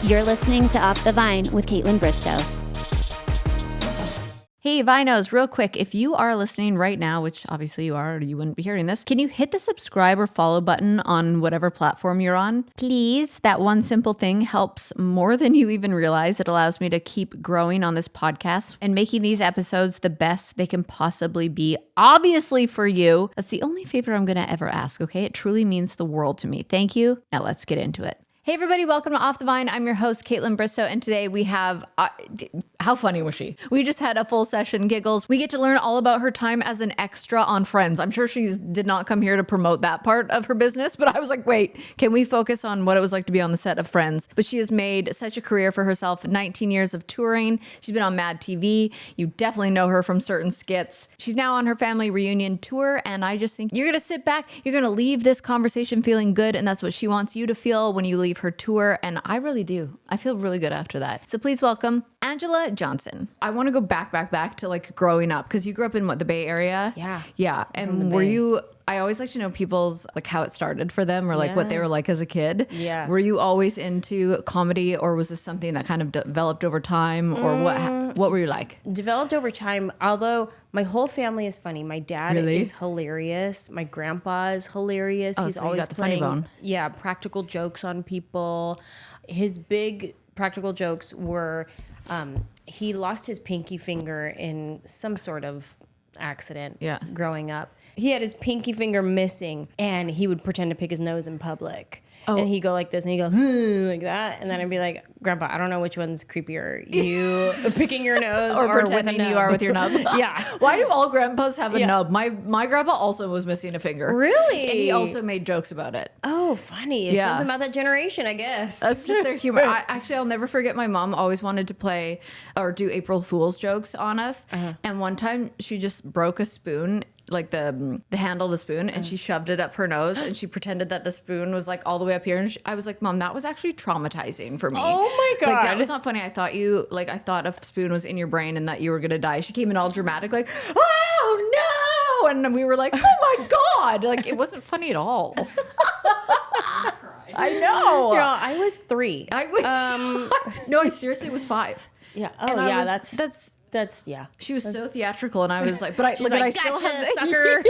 You're listening to Off the Vine with Kaitlyn Bristowe. Hey, Vinos, real quick, if you are listening right now, which obviously you are or you wouldn't be hearing this, can you hit the subscribe or follow button on whatever platform you're on? Please. That one simple thing helps more than you even realize. It allows me to keep growing on this podcast and making these episodes the best they can possibly be, obviously for you. That's the only favor I'm going to ever ask, okay? It truly means the world to me. Thank you. Now let's get into it. Hey everybody, welcome to Off the Vine. I'm your host, Kaitlyn Bristowe, and today we have, how funny was she? We just had a full session giggles. We get to learn all about her time as an extra on Friends. I'm sure she did not come here to promote that part of her business, but I was like, wait, can we focus on what it was like to be on the set of Friends? But she has made such a career for herself, 19 years of touring. She's been on MADtv. You definitely know her from certain skits. She's now on her family reunion tour, and I just think you're going to sit back, you're going to leave this conversation feeling good, and that's what she wants you to feel when you leave her tour, and I really do. I feel really good after that. So please welcome Anjelah Johnson. I want to go back to like growing up, because you grew up in what, the Bay Area? Yeah. And were you, I always like to know people's, like how it started for them or like what they were like as a kid. Yeah. Were you always into comedy, or was this something that kind of developed over time, or what were you like? Developed over time, although my whole family is funny. My dad is hilarious. My grandpa is hilarious. Oh, He's so you always got the playing funny bone. Yeah, practical jokes on people. His big practical jokes were he lost his pinky finger in some sort of accident growing up. He had his pinky finger missing, and he would pretend to pick his nose in public. Oh. And he'd go like this, and he'd go like that, and then I'd be like, Grandpa, I don't know which one's creepier, you picking your nose or pretending you are with your nub. Yeah. Why do all grandpas have a nub? My grandpa also was missing a finger. Really? And he also made jokes about it. Oh, funny. It's something about that generation, I guess. That's just their humor. I'll never forget, my mom always wanted to play or do April Fool's jokes on us. And one time she just broke a spoon, like the handle of the spoon, and she shoved it up her nose, and she pretended that the spoon was like all the way up here. And I was like, Mom, that was actually traumatizing for me. Oh my God. Like, that was not funny. I thought a spoon was in your brain and that you were going to die. She came in all dramatic, like, oh no. And we were like, oh my God. Like, it wasn't funny at all. I know. Girl, I was 3. No, I seriously was 5. Yeah. Oh, And yeah. That's yeah. She was so theatrical, and I was like, but I still gotcha, have sucker.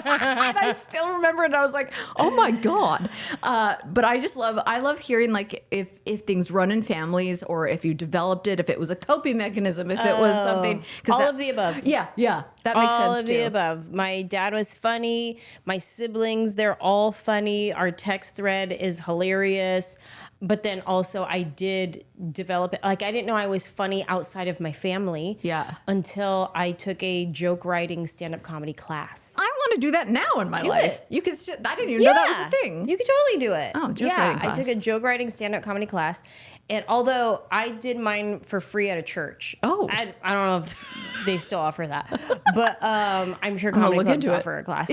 And I still remember it. And I was like, oh my God. But I love hearing like if things run in families, or if you developed it, if it was a coping mechanism, if it was something. All of the above. Yeah. That makes sense too. All of the above. My dad was funny. My siblings, they're all funny. Our text thread is hilarious. But then also I did develop it. Like, I didn't know I was funny outside of my family. Yeah. Until I took a joke writing stand-up comedy class. I want to do that now in my life. it. You can I didn't even know that was a thing. You could totally do it. Oh, joke writing class. I took a joke writing stand-up comedy class. And although I did mine for free at a church. Oh. I don't know if they still offer that. But I'm sure comedy clubs offer a class.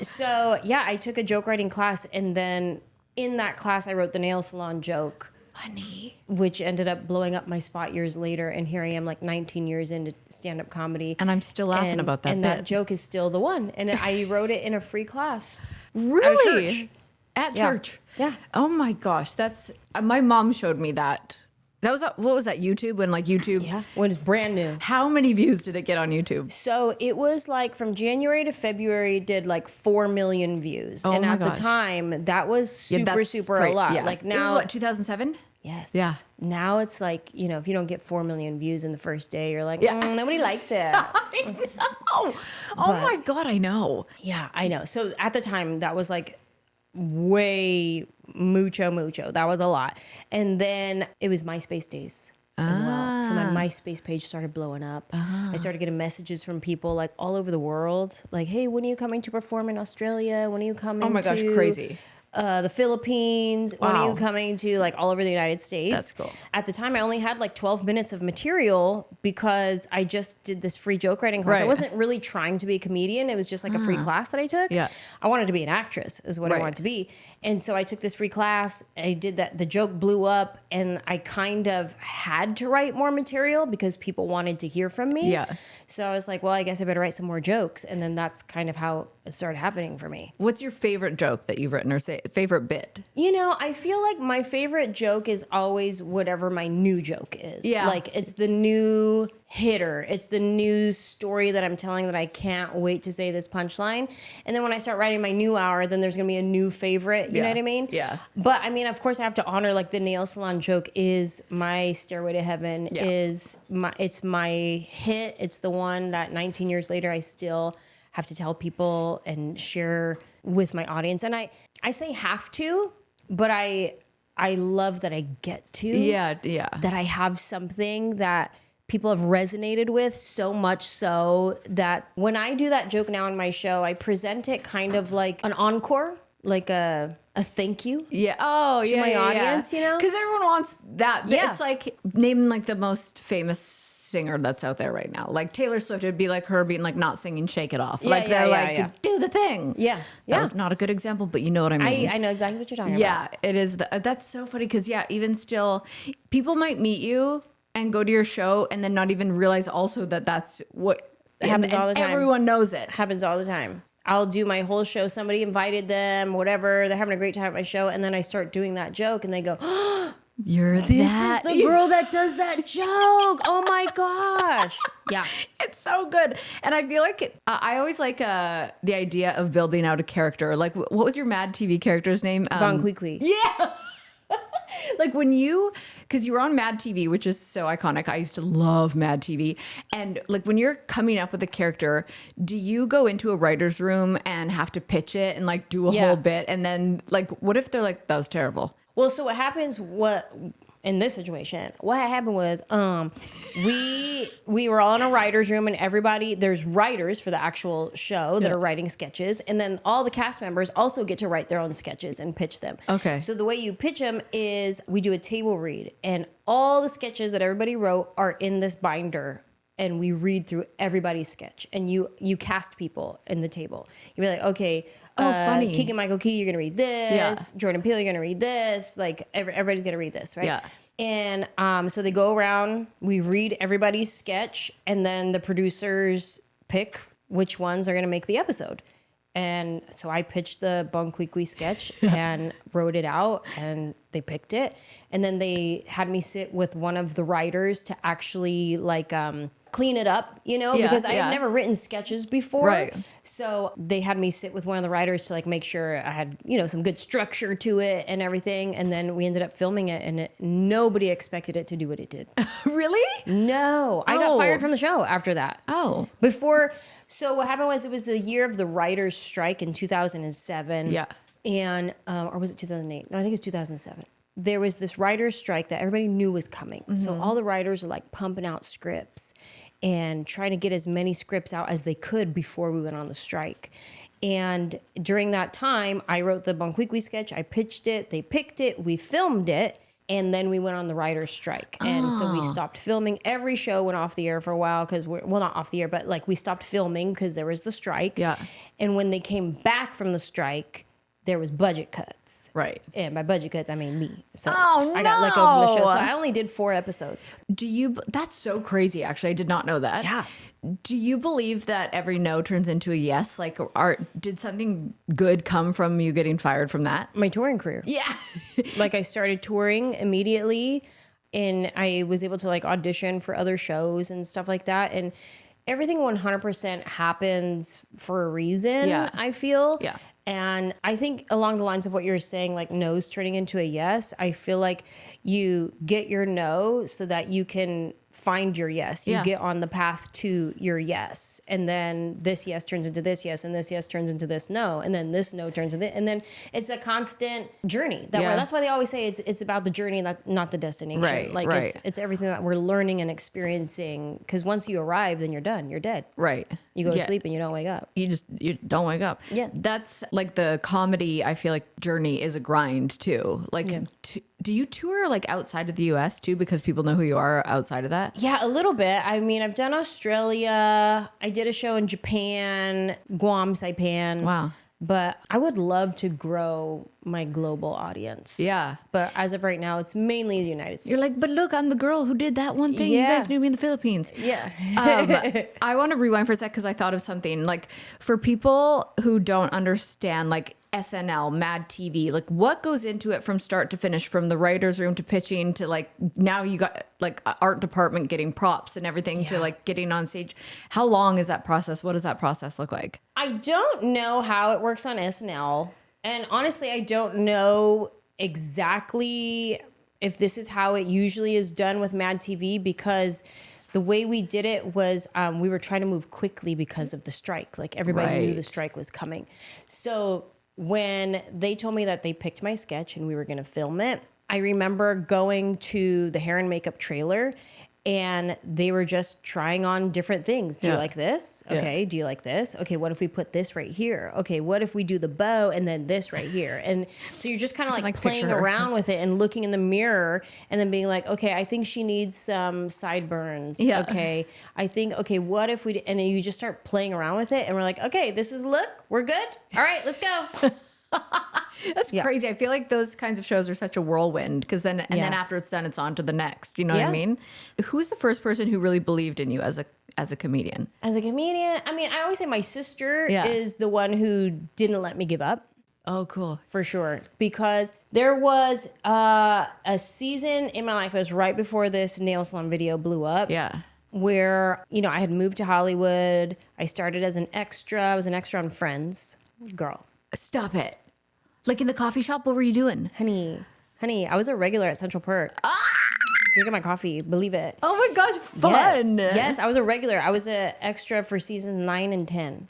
So, yeah, I took a joke writing class, and then in that class, I wrote the nail salon joke. Funny. Which ended up blowing up my spot years later. And here I am, like 19 years into stand-up comedy. And I'm still laughing about that And bit. that joke is still the one. And I wrote it in a free class. Really? At Yeah. church? Yeah. Oh my gosh. That's, my mom showed me that. That was, what was that, YouTube? When like YouTube? Yeah. When it's brand new. How many views did it get on YouTube? So it was like from January to February, did like 4 million views. Oh and my at gosh. the time, that was super that's a great. lot. Yeah. Like now. It was what, 2007? Yes. Yeah. Now it's like, if you don't get 4 million views in the first day, you're like, nobody liked it. I know. Oh my God, I know. Yeah, I know. So at the time, that was like way mucho. That was a lot. And then it was MySpace days as well. So my MySpace page started blowing up. I started getting messages from people like all over the world. Like, hey, when are you coming to perform in Australia? When are you coming to... Oh my gosh, crazy. the Philippines. Wow. When are you coming to, like, all over the United States? That's cool. At the time, I only had like 12 minutes of material because I just did this free joke writing class. Right. I wasn't really trying to be a comedian. It was just like a free class that I took. Yeah. I wanted to be an actress is what I wanted to be. And so I took this free class. I did that. The joke blew up and I kind of had to write more material because people wanted to hear from me. Yeah. So I was like, well, I guess I better write some more jokes. And then that's kind of how it started happening for me. What's your favorite joke that you've written, or say favorite bit? I feel like my favorite joke is always whatever my new joke is. Yeah. Like it's the new hitter. It's the new story that I'm telling that I can't wait to say this punchline. And then when I start writing my new hour, then there's going to be a new favorite. You know what I mean? Yeah. But I mean, of course I have to honor like the nail salon joke is my stairway to heaven it's my hit. It's the one that 19 years later, I still have to tell people and share with my audience. And I say have to, but I love that I get to. Yeah. That I have something that people have resonated with so much so that when I do that joke now in my show, I present it kind of like an encore, like a thank you. Yeah. Oh, to my audience, Because everyone wants that. Yeah. It's like naming like the most famous singer that's out there right now. Like Taylor Swift, it'd be like her being like not singing Shake It Off. Do the thing. Yeah. That was not a good example, but you know what I mean. I know exactly what you're talking about. Yeah, it is. That's so funny because even still, people might meet you and go to your show and then not even realize also that that's what happens all the time. Everyone knows it. Happens all the time. I'll do my whole show. Somebody invited them, whatever. They're having a great time at my show. And then I start doing that joke and they go, You're this is the girl that does that joke. Oh my gosh. Yeah. It's so good. And I feel like I always like the idea of building out a character. Like, what was your MADtv character's name? Bon Qui Qui. Yeah. Like because you were on MADtv, which is so iconic. I used to love MADtv. And like when you're coming up with a character, do you go into a writer's room and have to pitch it and like do a whole bit? And then like, what if they're like, that was terrible? Well, so what happens, in this situation, what happened was we were all in a writer's room and there's writers for the actual show that are writing sketches. And then all the cast members also get to write their own sketches and pitch them. Okay. So the way you pitch them is we do a table read and all the sketches that everybody wrote are in this binder. And we read through everybody's sketch and you cast people in the table. You're like, okay, funny. Keegan-Michael Key, you're going to read this. Yeah. Jordan Peele, you're going to read this. Like everybody's going to read this, right? Yeah. And so they go around, we read everybody's sketch and then the producers pick which ones are going to make the episode. And so I pitched the Bon Qui Qui sketch and wrote it out and they picked it. And then they had me sit with one of the writers to actually clean it up, because I had never written sketches before. Right. So they had me sit with one of the writers to make sure I had, some good structure to it and everything. And then we ended up filming it and nobody expected it to do what it did. Really? No. I got fired from the show after that. Oh. So what happened was it was the year of the writers' strike in 2007. Yeah. And, or was it 2008? No, I think it was 2007. There was this writer's strike that everybody knew was coming. Mm-hmm. So all the writers are pumping out scripts and trying to get as many scripts out as they could before we went on the strike. And during that time, I wrote the Bon Qui Qui sketch. I pitched it. They picked it. We filmed it. And then we went on the writer's strike. And so we stopped filming. Every show went off the air for a while because not off the air, but we stopped filming because there was the strike. Yeah. And when they came back from the strike, there was budget cuts. Right. And by budget cuts, I mean me. So I got let go from the show. So I only did 4 episodes. That's so crazy, actually. I did not know that. Yeah. Do you believe that every no turns into a yes? Did something good come from you getting fired from that? My touring career. Yeah. I started touring immediately and I was able to audition for other shows and stuff like that. And everything 100% happens for a reason, I feel. Yeah. And I think along the lines of what you're saying, no's turning into a yes, I feel like you get your no so that you can find your yes. You get on the path to your yes. And then this yes turns into this yes, and this yes turns into this no, and then this no turns into this. And then it's a constant journey. That's why they always say it's about the journey, not the destination. Right, it's everything that we're learning and experiencing. Because once you arrive, then you're done. You're dead. Right. You go to sleep and you don't wake up. You don't wake up. Yeah. That's the comedy, I feel like journey is a grind too. Do you tour outside of the US too because people know who you are outside of that? Yeah, a little bit. I mean, I've done Australia. I did a show in Japan, Guam, Saipan. Wow. But I would love to grow my global audience. Yeah. But as of right now, it's mainly the United States. You're but look, I'm the girl who did that one thing. Yeah. You guys knew me in the Philippines. Yeah. I want to rewind for a sec because I thought of something. For people who don't understand, SNL, MADtv? Like, what goes into it from start to finish, from the writer's room to pitching to like now you got like art department getting props and everything to like getting on stage? How long is that process? What does that process look like? I don't know how it works on SNL. And honestly, I don't know exactly if this is how it usually is done with MADtv, because the way we did it was we were trying to move quickly because of the strike. Like everybody knew the strike was coming. So when they told me that they picked my sketch and we were going to film it, I remember going to the hair and makeup trailer and they were just trying on different things. Do you like this? Okay. Do you like this? Okay. What if we put this right here? Okay. What if we do the bow and then this right here? And so you're just kind of like playing around with it and looking in the mirror and then being like, okay, I think she needs some sideburns. Yeah. Okay. I think, okay, what if we, and then you just start playing around with it and we're like, okay, this is look, we're good. All right, let's go. That's crazy. I feel like those kinds of shows are such a whirlwind because then then after it's done, it's on to the next. You know what I mean? Who's the first person who really believed in you as a comedian? As a comedian, I mean, I always say my sister is the one who didn't let me give up. Oh, cool. For sure. Because there was a season in my life, it was right before this nail salon video blew up. Yeah. Where, you know, I had moved to Hollywood. I started as an extra. I was an extra on Friends. Girl. Stop it. Like in the coffee shop, what were you doing? Honey, I was a regular at Central Perk. Drinking my coffee, believe it. Oh my gosh, fun. Yes, I was a regular. I was an extra for season 9 and 10.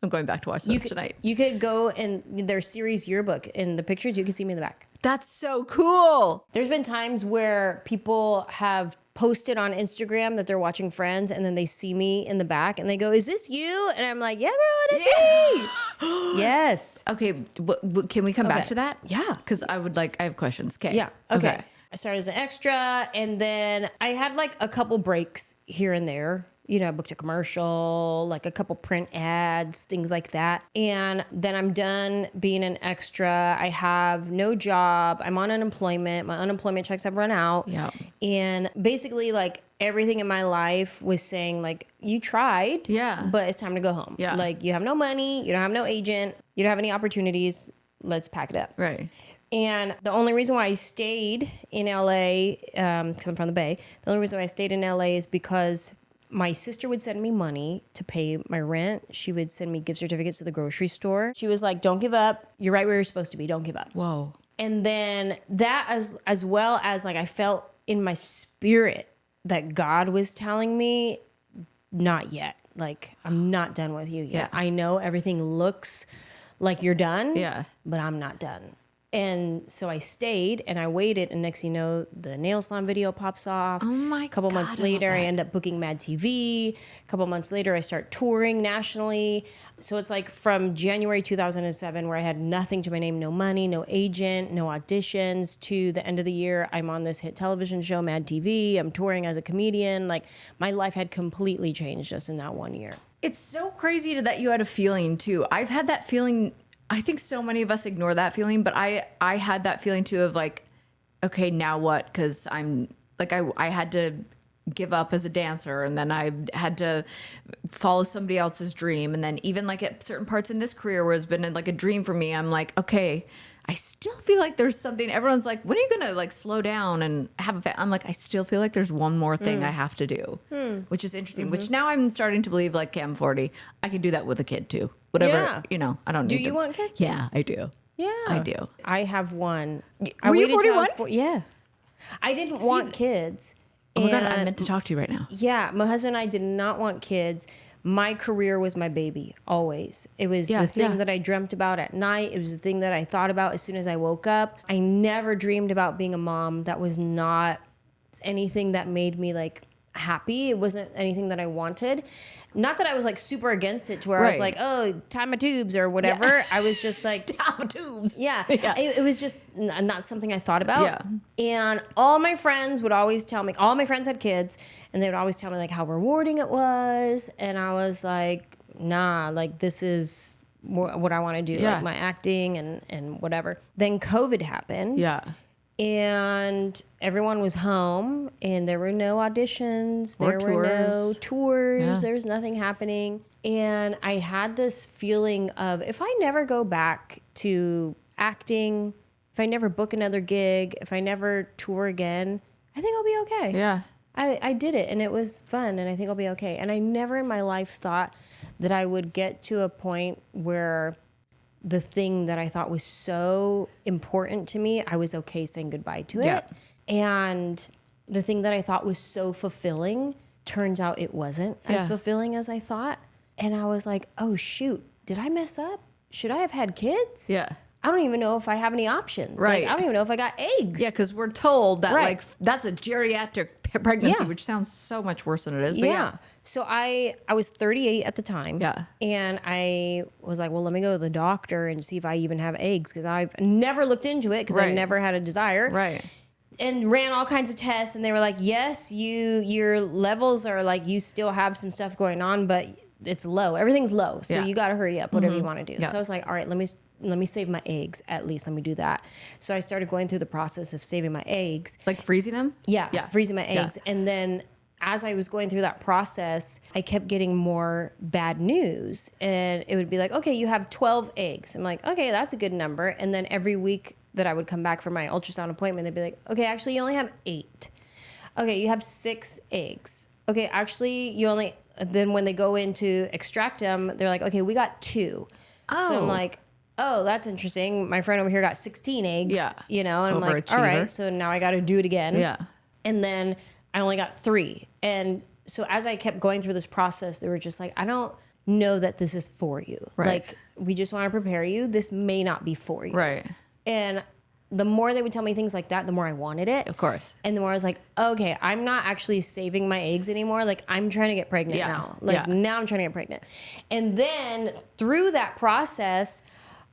I'm going back to watch those tonight. You could go in their series yearbook. In the pictures, you can see me in the back. That's so cool. There's been times where people have posted on Instagram that they're watching Friends and then they see me in the back and they go, is this you? And I'm like, yeah, girl, it is me. Yes. Okay. Can we come back to that? Yeah. Because I have questions. Okay. Yeah. Okay. I started as an extra and then I had like a couple breaks here and there. You know, I booked a commercial, like a couple print ads, things like that. And then I'm done being an extra. I have no job. I'm on unemployment. My unemployment checks have run out. Yeah. And basically, like, everything in my life was saying, like, you tried. Yeah. But it's time to go home. Yeah. Like, you have no money. You don't have no agent. You don't have any opportunities. Let's pack it up. Right. And the only reason why I stayed in LA, because I'm from the Bay, the only reason why I stayed in LA is because my sister would send me money to pay my rent. She would send me gift certificates to the grocery store. She was like, don't give up. You're right where you're supposed to be. Don't give up. Whoa. And then that as well as like I felt in my spirit that God was telling me, not yet. Like, I'm not done with you yet. Yeah. I know everything looks like you're done. Yeah. But I'm not done. And so I stayed and I waited, and next thing you know, the nail salon video pops off. Oh my God. A couple months later, I end up booking MADtv. A couple months later, I start touring nationally. So it's like from January 2007, where I had nothing to my name, no money, no agent, no auditions, to the end of the year, I'm on this hit television show, MADtv. I'm touring as a comedian. Like, my life had completely changed just in that 1 year. It's so crazy that you had a feeling too. I've had that feeling. I think so many of us ignore that feeling, but I had that feeling too of like, okay, now what? Because I'm like, I had to give up as a dancer, and then I had to follow somebody else's dream. And then even like at certain parts in this career where it's been like a dream for me, I'm like, okay, I still feel like there's something. Everyone's like, when are you going to like slow down and have a I'm like, I still feel like there's one more thing I have to do, which is interesting, which now I'm starting to believe, like, okay, I'm 40. I can do that with a kid too. Whatever, you know, I don't need Do you want kids? Yeah, I do. Yeah. I do. I have one. Were you 41? Yeah. I didn't want kids. Oh my God, I meant to talk to you right now. Yeah, my husband and I did not want kids. My career was my baby, always. It was the thing that I dreamt about at night. It was the thing that I thought about as soon as I woke up. I never dreamed about being a mom. That was not anything that made me like happy. It wasn't anything that I wanted. Not that I was like super against it to where I was like, oh, tie my tubes or whatever. Yeah. I was just like, tie my tubes. Yeah. It was just not something I thought about. Yeah. And all my friends would always tell me, all my friends had kids, and they would always tell me like how rewarding it was. And I was like, nah, like this is what I want to do, like my acting and whatever. Then COVID happened. Yeah. And everyone was home, and there were no auditions, there were no tours, there was nothing happening. And I had this feeling of, if I never go back to acting, if I never book another gig, if I never tour again, I think I'll be okay. Yeah. I did it and it was fun and I think I'll be okay. And I never in my life thought that I would get to a point where the thing that I thought was so important to me, I was okay saying goodbye to it. And the thing that I thought was so fulfilling, turns out it wasn't as fulfilling as I thought. And I was like, oh shoot, did I mess up? Should I have had kids? Yeah. I don't even know if I have any options. Right. Like, I don't even know if I got eggs. Yeah, because we're told that like that's a geriatric pregnancy, which sounds so much worse than it is. But yeah. So I was 38 at the time. Yeah. And I was like, well, let me go to the doctor and see if I even have eggs, because I've never looked into it because I never had a desire. Right. And ran all kinds of tests, and they were like, yes, your levels are like, you still have some stuff going on, but it's low. Everything's low. So you got to hurry up, whatever you want to do. Yeah. So I was like, all right, let me save my eggs at least. Let me do that. So I started going through the process of saving my eggs. Like freezing them? Yeah. Freezing my eggs. Yeah. And then as I was going through that process, I kept getting more bad news. And it would be like, okay, you have 12 eggs. I'm like, okay, that's a good number. And then every week that I would come back for my ultrasound appointment, they'd be like, okay, actually you only have 8. Okay, you have 6 eggs. Okay, actually you only... Then when they go in to extract them, they're like, okay, we got 2. Oh. So I'm like, oh, that's interesting. My friend over here got 16 eggs, you know, and I'm like, all right, so now I got to do it again. Yeah. And then I only got 3. And so as I kept going through this process, they were just like, I don't know that this is for you. Right. Like, we just want to prepare you. This may not be for you. Right. And the more they would tell me things like that, the more I wanted it. Of course. And the more I was like, okay, I'm not actually saving my eggs anymore. Like, I'm trying to get pregnant now. Like, now I'm trying to get pregnant. And then through that process,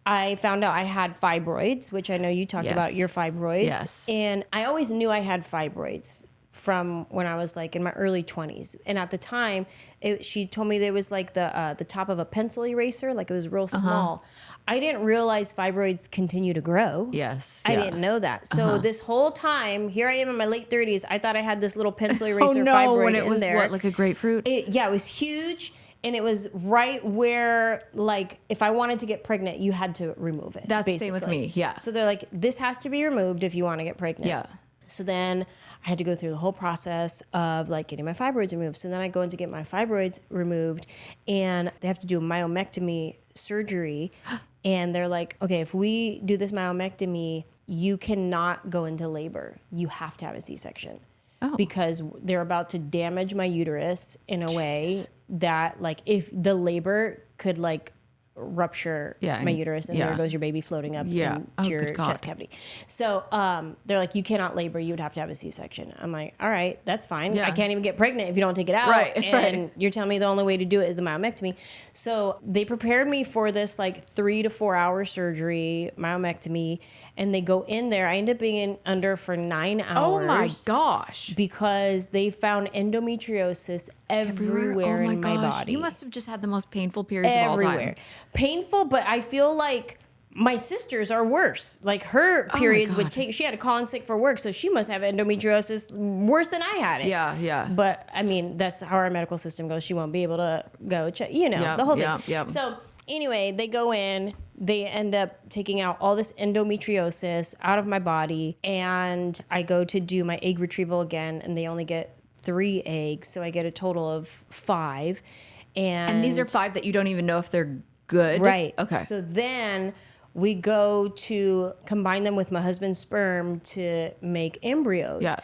I found out I had fibroids, which I know you talked about your fibroids. Yes. And I always knew I had fibroids from when I was like in my early 20s. And at the time, she told me there was like the top of a pencil eraser, like it was real small. I didn't realize fibroids continue to grow. Yes. I didn't know that. So this whole time, here I am in my late 30s, I thought I had this little pencil eraser fibroid when it was in there. what, like a grapefruit? It was huge. And it was right where, like, if I wanted to get pregnant, you had to remove it. That's the same with me, yeah. So they're like, this has to be removed if you want to get pregnant. Yeah. So then I had to go through the whole process of, like, getting my fibroids removed. So then I go in to get my fibroids removed, and they have to do a myomectomy surgery. And they're like, okay, if we do this myomectomy, you cannot go into labor. You have to have a C-section. Oh. Because they're about to damage my uterus in a way that, like, if the labor could, like, rupture my uterus, and there goes your baby floating up into your chest cavity. So they're like, you cannot labor, you would have to have a C-section. I'm like, all right, that's fine. I can't even get pregnant if you don't take it out. And you're telling me the only way to do it is the myomectomy. So they prepared me for this like 3 to 4 hour surgery, myomectomy, and they go in there. I end up being under for 9 hours. Oh my gosh. Because they found endometriosis everywhere in my body. You must have just had the most painful periods of all time. Painful, but I feel like my sisters are worse. Like, her periods would take, she had to call in sick for work, so she must have endometriosis worse than I had it. Yeah. But I mean, that's how our medical system goes. She won't be able to go check, the whole thing. Yeah. So anyway, they go in, they end up taking out all this endometriosis out of my body, and I go to do my egg retrieval again, and they only get 3 eggs, so I get a total of 5. And these are 5 that you don't even know if they're good. Right. Okay. So then we go to combine them with my husband's sperm to make embryos. Yeah.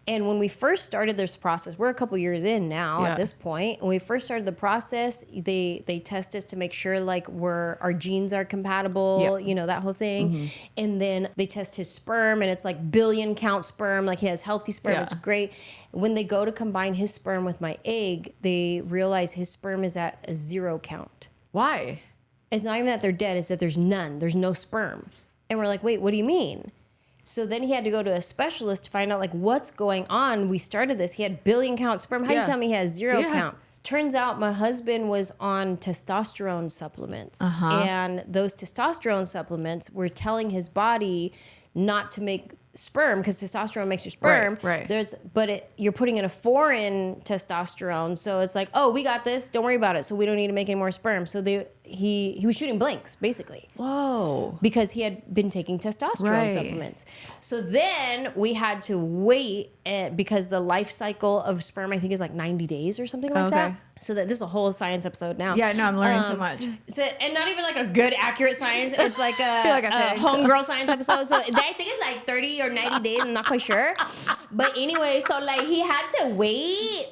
And when we first started this process, we're a couple years in now at this point. When we first started the process, they test us to make sure like our genes are compatible, that whole thing. Mm-hmm. And then they test his sperm, and it's like billion count sperm, like he has healthy sperm. Yeah. It's great. When they go to combine his sperm with my egg, they realize his sperm is at a 0 count. Why? It's not even that they're dead, it's that there's none. There's no sperm. And we're like, wait, what do you mean? So then he had to go to a specialist to find out, like, what's going on. We started this. He had billion count sperm. How do you tell me he has 0 count? Turns out my husband was on testosterone supplements. And those testosterone supplements were telling his body not to make sperm, because testosterone makes your sperm. Right. You're putting in a foreign testosterone, so it's like, oh, we got this. Don't worry about it. So we don't need to make any more sperm. So he was shooting blanks basically. Whoa. Because he had been taking testosterone supplements. So then we had to wait because the life cycle of sperm, I think, is like 90 days or something like that. So that this is a whole science episode now. Yeah, no, I'm learning so much. And not even like a good, accurate science. It's like a homegirl science episode. So I think it's like 30 or 90 days. I'm not quite sure. But anyway, so like he had to wait.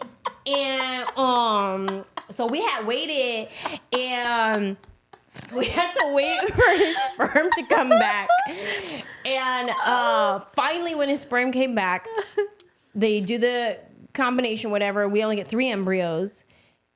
And so we had waited, and we had to wait for his sperm to come back. And finally, when his sperm came back, they do the combination, whatever. We only get 3 embryos.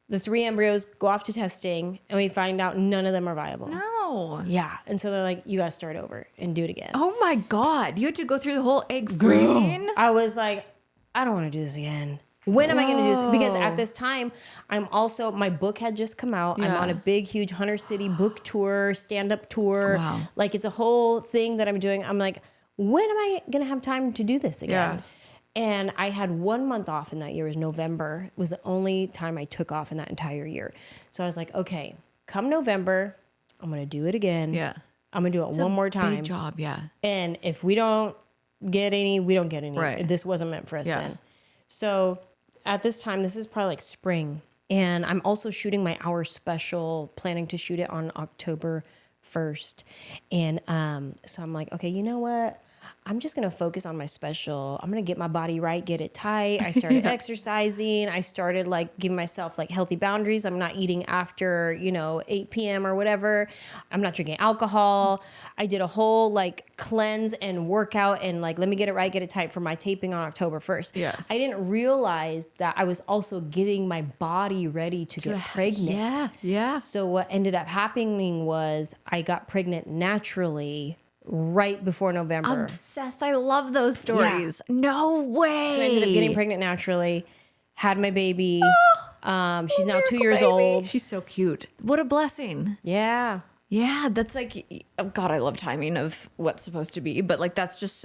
The 3 embryos go off to testing, and we find out none of them are viable. No. Yeah. And so they're like, you got to start over and do it again. Oh my God. You had to go through the whole egg freezing? I was like, I don't want to do this again. When am I going to do this? Because at this time, my book had just come out. Yeah. I'm on a big, huge Hunter City book tour, stand-up tour. Wow. Like, it's a whole thing that I'm doing. I'm like, when am I going to have time to do this again? Yeah. And I had 1 month off in that year. It was November. It was the only time I took off in that entire year. So I was like, okay, come November, I'm going to do it again. Yeah. I'm going to do it one more time. Big job, yeah. And if we don't get any, we don't get any. Right. This wasn't meant for us then. So at this time, this is probably like spring. And I'm also shooting my hour special, planning to shoot it on October 1st. And so I'm like, okay, you know what? I'm just going to focus on my special. I'm going to get my body right, get it tight. I started exercising. I started like giving myself like healthy boundaries. I'm not eating after, 8 p.m. or whatever. I'm not drinking alcohol. I did a whole like cleanse and workout and like, let me get it right, get it tight for my taping on October 1st. Yeah. I didn't realize that I was also getting my body ready to get pregnant. Yeah. Yeah. So what ended up happening was I got pregnant naturally right before November. Obsessed. I love those stories. Yeah. No way. So I ended up getting pregnant naturally, had my baby. She's now 2 years old. She's so cute. What a blessing. Yeah. Yeah. That's like, oh God, I love timing of what's supposed to be. But like, that's just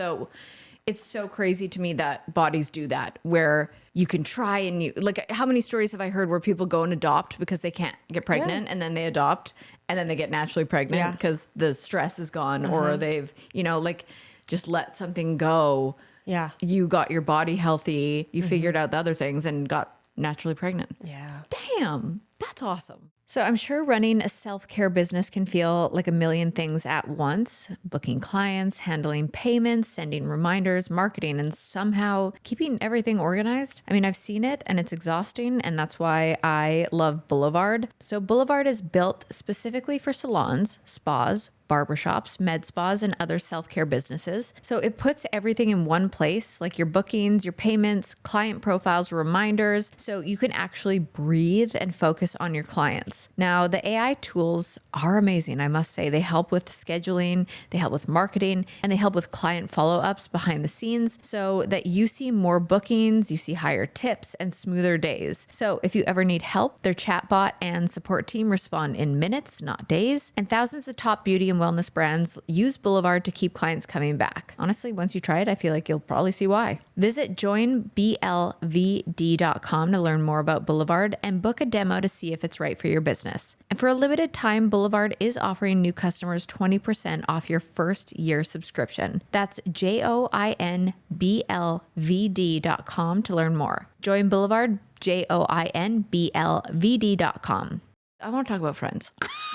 it's so crazy to me that bodies do that, where you can try and like, how many stories have I heard where people go and adopt because they can't get pregnant and then they adopt and then they get naturally pregnant because the stress is gone or they've, like just let something go. Yeah. You got your body healthy. You figured out the other things and got naturally pregnant. Yeah. Damn. That's awesome. So I'm sure running a self-care business can feel like a million things at once: booking clients, handling payments, sending reminders, marketing, and somehow keeping everything organized. I mean, I've seen it and it's exhausting, and that's why I love Boulevard. So Boulevard is built specifically for salons, spas, barbershops, med spas, and other self-care businesses. So it puts everything in one place, like your bookings, your payments, client profiles, reminders, so you can actually breathe and focus on your clients. Now, the AI tools are amazing, I must say. They help with scheduling, they help with marketing, and they help with client follow-ups behind the scenes so that you see more bookings, you see higher tips, and smoother days. So if you ever need help, their chatbot and support team respond in minutes, not days, and thousands of top beauty and wellness brands use Boulevard to keep clients coming back. Honestly, once you try it, I feel like you'll probably see why. Visit joinblvd.com to learn more about Boulevard and book a demo to see if it's right for your business. And for a limited time, Boulevard is offering new customers 20% off your first year subscription. That's joinblvd.com to learn more. Join Boulevard, joinblvd.com. I want to talk about Friends.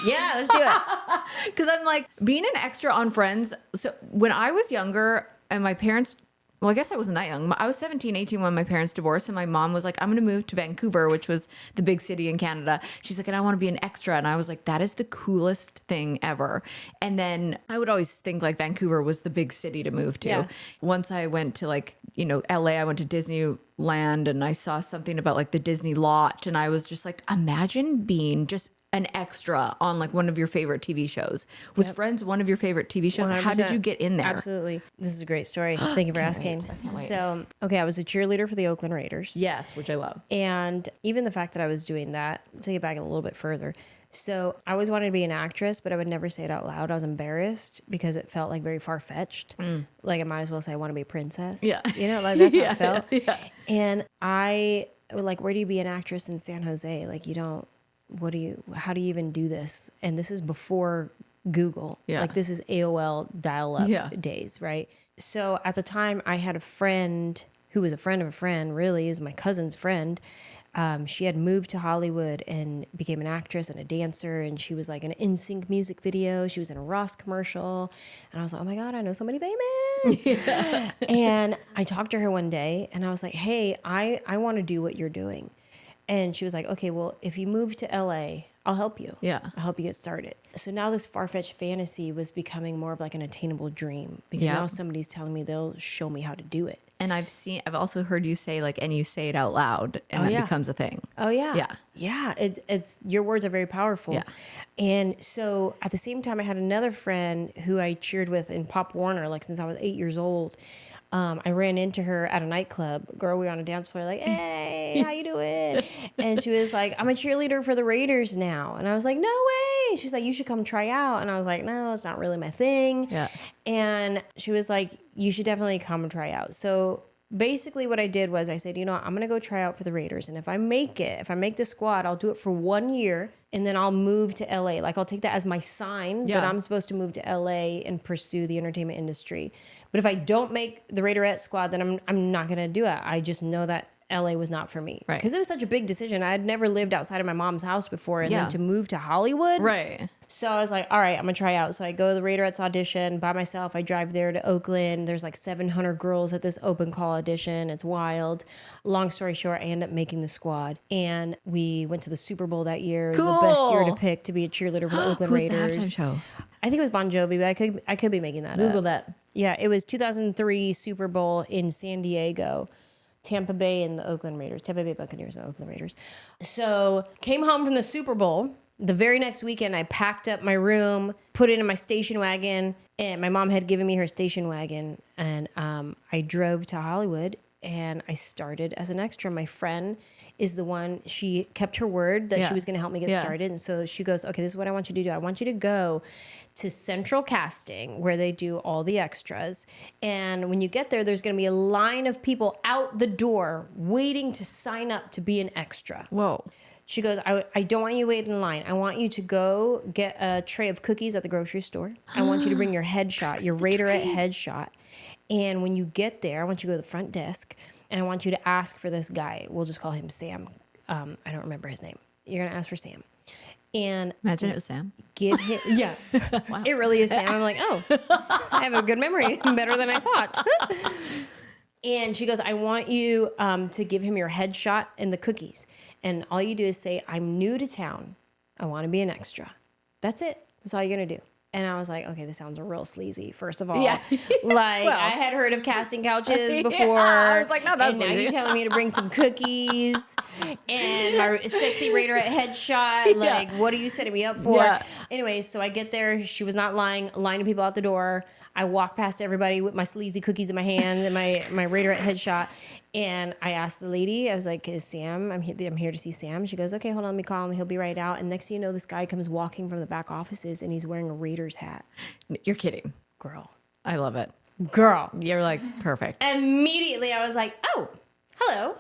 Yeah, let's do it. Because I'm like, being an extra on Friends. So when I was younger and my parents, well, I guess I wasn't that young. I was 17, 18 when my parents divorced, and my mom was like, I'm going to move to Vancouver, which was the big city in Canada. She's like, and I want to be an extra. And I was like, that is the coolest thing ever. And then I would always think like Vancouver was the big city to move to. Yeah. Once I went to like, LA, I went to Disneyland and I saw something about like the Disney lot. And I was just like, imagine being just an extra on like one of your favorite TV shows. Was Friends one of your favorite TV shows? 100%. How did you get in there? Absolutely. This is a great story. Thank you for asking. So, I was a cheerleader for the Oakland Raiders. Yes, which I love. And even the fact that I was doing that, to get back a little bit further, So I always wanted to be an actress, but I would never say it out loud. I was embarrassed because it felt like very far-fetched. Like I might as well say I want to be a princess. Yeah. You know, like that's how it felt. Yeah. And I like, where do you be an actress in San Jose? Like how do you even do this? And this is before Google. Yeah. Like this is AOL dial-up days, right? So at the time I had a friend who was a friend of a friend, really, is my cousin's friend. She had moved to Hollywood and became an actress and a dancer. And she was like in an NSYNC music video. She was in a Ross commercial. And I was like, oh my God, I know somebody famous. Yeah. And I talked to her one day and I was like, hey, I want to do what you're doing. And she was like, okay, well, if you move to LA, I'll help you. Yeah. I'll help you get started. So now this far-fetched fantasy was becoming more of like an attainable dream because now somebody's telling me they'll show me how to do it. And I've also heard you say like, and you say it out loud and that becomes a thing. Oh yeah. Yeah. Yeah. It's your words are very powerful. Yeah. And so at the same time, I had another friend who I cheered with in Pop Warner, like since I was 8 years old. I ran into her at a nightclub. Girl, we were on a dance floor like, hey, how you doing? And she was like, I'm a cheerleader for the Raiders now. And I was like, no way. She's like, you should come try out. And I was like, no, it's not really my thing. Yeah. And she was like, you should definitely come and try out. So basically what I did was I said, you know what, I'm going to go try out for the Raiders. And if I make the squad, I'll do it for 1 year and then I'll move to LA. Like I'll take that as my sign that I'm supposed to move to LA and pursue the entertainment industry. But if I don't make the Raiderettes squad, then I'm not going to do it. I just know that LA was not for me. Because it was such a big decision. I had never lived outside of my mom's house before and then to move to Hollywood. Right. So I was like, all right, I'm going to try out. So I go to the Raiderettes audition by myself. I drive there to Oakland. There's like 700 girls at this open call audition. It's wild. Long story short, I end up making the squad. And we went to the Super Bowl that year. It was the best year to pick to be a cheerleader for the Oakland Raiders. Who's the halftime show? I think it was Bon Jovi, but I could be making that up. Google that. Yeah, it was 2003 Super Bowl in San Diego. Tampa Bay and the Oakland Raiders. Tampa Bay Buccaneers and the Oakland Raiders. So came home from the Super Bowl. The very next weekend, I packed up my room, put it in my station wagon, and my mom had given me her station wagon. And I drove to Hollywood, and I started as an extra. My friend is the one, she kept her word that she was going to help me get started. And so she goes, okay, this is what I want you to do. I want you to go to Central Casting where they do all the extras. And when you get there, there's going to be a line of people out the door waiting to sign up to be an extra. Whoa. She goes, I don't want you waiting in line. I want you to go get a tray of cookies at the grocery store. I want you to bring your headshot, your Raiderette headshot. And when you get there, I want you to go to the front desk and I want you to ask for this guy. We'll just call him Sam. I don't remember his name. You're going to ask for Sam. And imagine it was Sam. Give him, yeah, wow. It really is Sam. I'm like, oh, I have a good memory, better than I thought. And she goes, I want you to give him your headshot and the cookies. And all you do is say, I'm new to town. I want to be an extra. That's it. That's all you're going to do. And I was like, okay, this sounds real sleazy, first of all. Yeah. Like, well, I had heard of casting couches before. Yeah, I was like, no, that's sleazy. And now you're telling me to bring some cookies and my sexy Raiderette headshot. Like, what are you setting me up for? Yeah. Anyway, so I get there. She was not lying. A line of people out the door. I walk past everybody with my sleazy cookies in my hand and my Raiderette headshot. And I asked the lady, I was like, is Sam, I'm here to see Sam. She goes, okay, hold on, let me call him. He'll be right out. And next thing you know, this guy comes walking from the back offices and he's wearing a Raiders hat. You're kidding. Girl. I love it. Girl. You're like, perfect. Immediately I was like, oh, hello.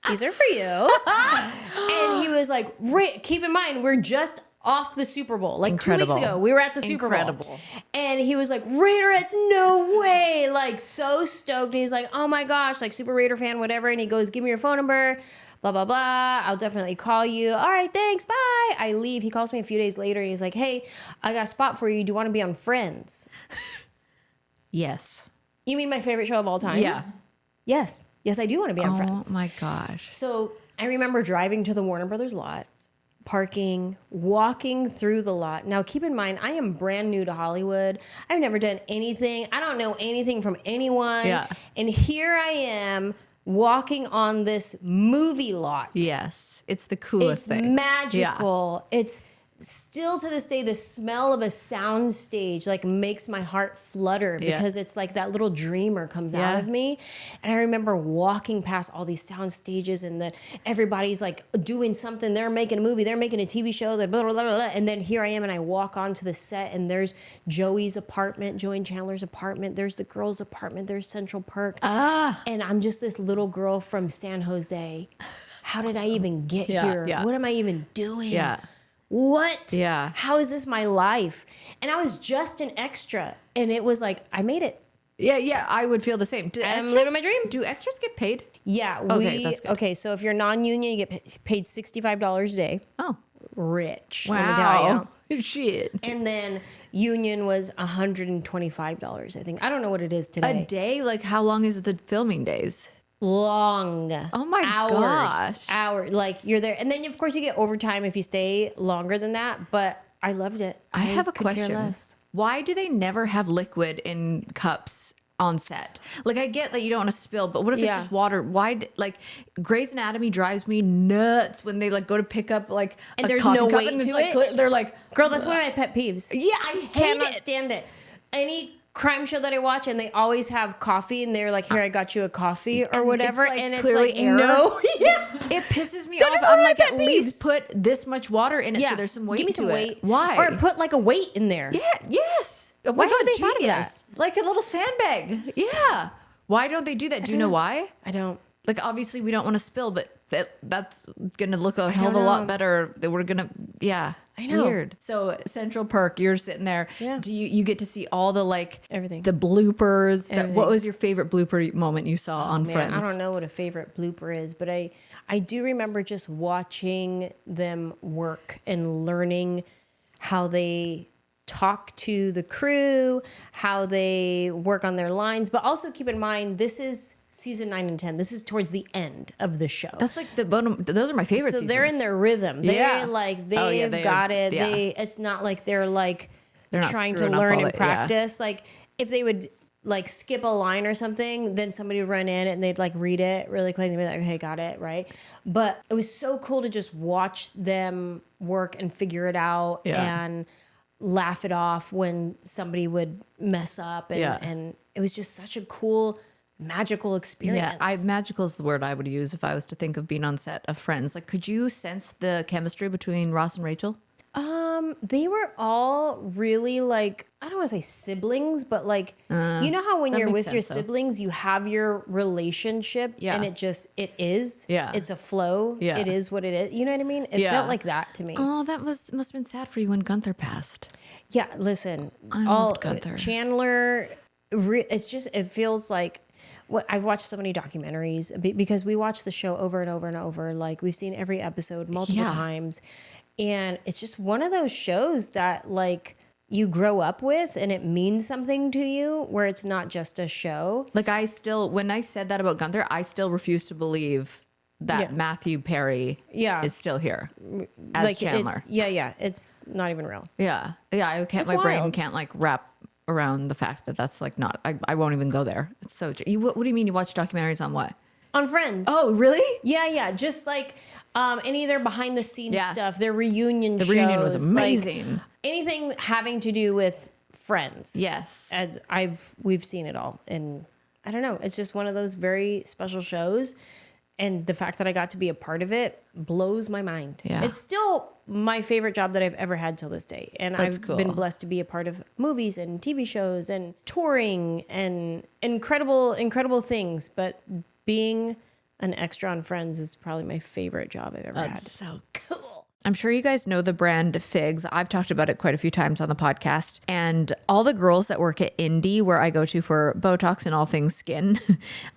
These are for you. And he was like, keep in mind, we're just off the Super Bowl. Like Incredible. 2 weeks ago, we were at the Super Bowl. And he was like, Raiderettes, no way. Like, so stoked. And he's like, oh my gosh, like super Raider fan, whatever. And he goes, give me your phone number, blah, blah, blah. I'll definitely call you. All right, thanks, bye. I leave. He calls me a few days later and he's like, hey, I got a spot for you. Do you want to be on Friends? Yes. You mean my favorite show of all time? Yeah. Yes. Yes, I do want to be on Friends. Oh my gosh. So I remember driving to the Warner Brothers lot, parking, walking through the lot. Now, keep in mind, I am brand new to Hollywood. I've never done anything. I don't know anything from anyone. Yeah. And here I am walking on this movie lot. Yes. It's the coolest thing. It's magical. Yeah. It's still to this day, the smell of a sound stage like makes my heart flutter because it's like that little dreamer comes out of me. And I remember walking past all these sound stages and that everybody's like doing something. They're making a movie, they're making a TV show, blah, blah, blah, blah, blah. And then here I am and I walk onto the set and there's Joey's apartment, Joey and Chandler's apartment. There's the girls' apartment. There's Central Perk. And I'm just this little girl from San Jose. How did I even get here? What am I even doing? What? How is this my life? And I was just an extra. And it was like, I made it. Yeah, I would feel the same. I'm living my dream. Do extras get paid? Yeah. Okay, so if you're non-union, you get paid $65 a day. Oh. Rich. Wow. Let me tell you. Shit. And then union was $125, I think. I don't know what it is today. A day? Like how long is the filming days? Long. Oh my gosh. Hours. Like you're there. And then of course you get overtime if you stay longer than that. But I loved it. I have a question. Why do they never have liquid in cups on set? Like I get that you don't want to spill, but what if it's just water? Why? Like Grey's Anatomy drives me nuts when they like go to pick up like and a there's coffee no cup weight and to it's it. Like, they're like, girl, that's one of my pet peeves. Yeah, I cannot stand it. Any crime show that I watch and they always have coffee and they're like, here, I got you a coffee or whatever. It's like and it's clearly like, air. no. It pisses me off. I'm like, at least put this much water in it so there's some weight Give me to some it. weight. Why? Or put like a weight in there. Yeah, yes. Why haven't they thought of that? Like a little sandbag. Yeah. Why don't they do that? Do you know why? I don't. Like, obviously, we don't want to spill, but that's going to look a hell of a lot better. That we're going to, I know. Weird. So, Central Perk, you're sitting there. Yeah. Do you get to see all the, like, everything, the bloopers? What was your favorite blooper moment you saw on Friends? I don't know what a favorite blooper is, but I do remember just watching them work and learning how they talk to the crew, how they work on their lines, but also keep in mind, this is season 9 and 10. This is towards the end of the show. That's like the bottom. Those are my favorite seasons. So they're in their rhythm. They've got it. Yeah. It's not like they're not trying to learn and practice. Like if they would like skip a line or something, then somebody would run in and they'd like read it really quick and they'd be like, okay, got it, right? But it was so cool to just watch them work and figure it out and laugh it off when somebody would mess up and it was just such a cool magical experience. Yeah, magical is the word I would use if I was to think of being on set of Friends. Like, could you sense the chemistry between Ross and Rachel? They were all really like, I don't want to say siblings, but like, you know how when you're with your siblings, you have your relationship and it is. Yeah. It's a flow. Yeah. It is what it is. You know what I mean? It felt like that to me. Oh, that must have been sad for you when Gunther passed. Yeah. Listen, I loved Gunther. Chandler, it feels like, I've watched so many documentaries because we watch the show over and over and over. Like we've seen every episode multiple times. And it's just one of those shows that like you grow up with and it means something to you where it's not just a show. Like when I said that about Gunther, I still refuse to believe that Matthew Perry is still here as like Chandler. It's not even real. Yeah. I can't, my brain can't like wrap around the fact that that's like not, I won't even go there. It's so, what do you mean you watch documentaries on what? On Friends. Oh, really? Yeah. Just like any of their behind the scenes stuff, their reunion shows. The reunion was amazing. Like, anything having to do with Friends. Yes. We've seen it all. And I don't know. It's just one of those very special shows. And the fact that I got to be a part of it blows my mind. Yeah. It's still my favorite job that I've ever had till this day. And I've been blessed to be a part of movies and TV shows and touring and incredible things. But being an extra on Friends is probably my favorite job I've ever had. That's so cool. I'm sure you guys know the brand Figs. I've talked about it quite a few times on the podcast. And all the girls that work at Indie, where I go to for Botox and all things skin,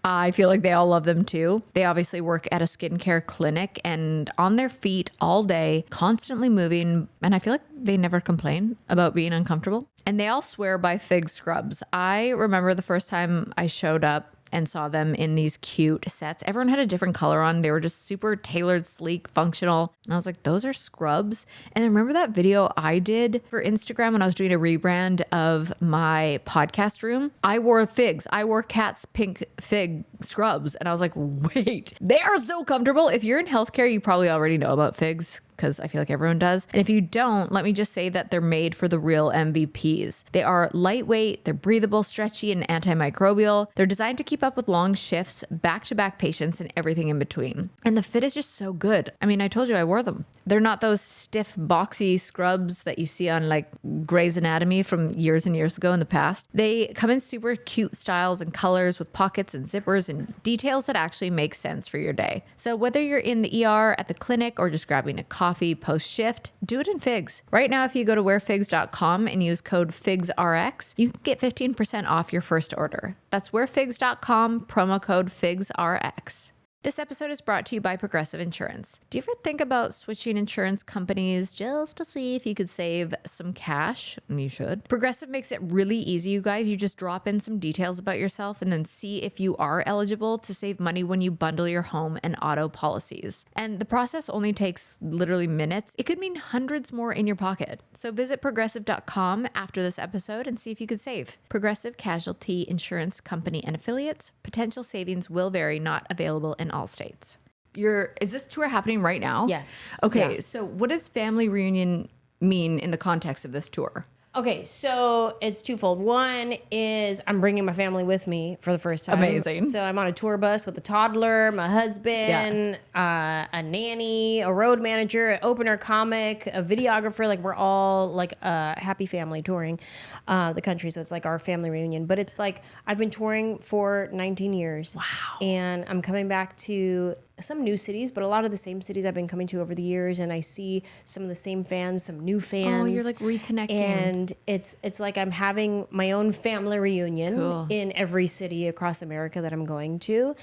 I feel like they all love them too. They obviously work at a skincare clinic and on their feet all day, constantly moving. And I feel like they never complain about being uncomfortable. And they all swear by Fig scrubs. I remember the first time I showed up and saw them in these cute sets. Everyone had a different color on. They were just super tailored, sleek, functional. And I was like, those are scrubs. And then remember that video I did for Instagram when I was doing a rebrand of my podcast room? I wore Figs. I wore Kat's pink Fig scrubs. And I was like, wait, they are so comfortable. If you're in healthcare, you probably already know about Figs because I feel like everyone does. And if you don't, let me just say that they're made for the real MVPs. They are lightweight, they're breathable, stretchy, and antimicrobial. They're designed to keep up with long shifts, back-to-back patients, and everything in between. And the fit is just so good. I mean, I told you I wore them. They're not those stiff, boxy scrubs that you see on like Grey's Anatomy from years and years ago in the past. They come in super cute styles and colors with pockets and zippers and details that actually make sense for your day. So whether you're in the ER, at the clinic, or just grabbing a coffee post-shift, do it in Figs. Right now, if you go to wearfigs.com and use code FIGSRX, you can get 15% off your first order. That's wearfigs.com, promo code FIGSRX. This episode is brought to you by Progressive Insurance. Do you ever think about switching insurance companies just to see if you could save some cash? You should. Progressive makes it really easy, you guys. You just drop in some details about yourself and then see if you are eligible to save money when you bundle your home and auto policies. And the process only takes literally minutes. It could mean hundreds more in your pocket. So visit progressive.com after this episode and see if you could save. Progressive Casualty Insurance Company and Affiliates. Potential savings will vary, not available in all states. Is this tour happening right now? Yes. Okay, Yeah. so what does family reunion mean in the context of this tour? Okay, so it's twofold. One is I'm bringing my family with me for the first time. Amazing. So I'm on a tour bus with a toddler, my husband, a nanny, a road manager, an opener comic, a videographer. Like we're all like a happy family touring the country. So it's like our family reunion. But it's like I've been touring for 19 years. Wow. And I'm coming back to some new cities, but a lot of the same cities I've been coming to over the years, and I see some of the same fans, some new fans. Oh, you're like reconnecting. And it's like I'm having my own family reunion in every city across America that I'm going to.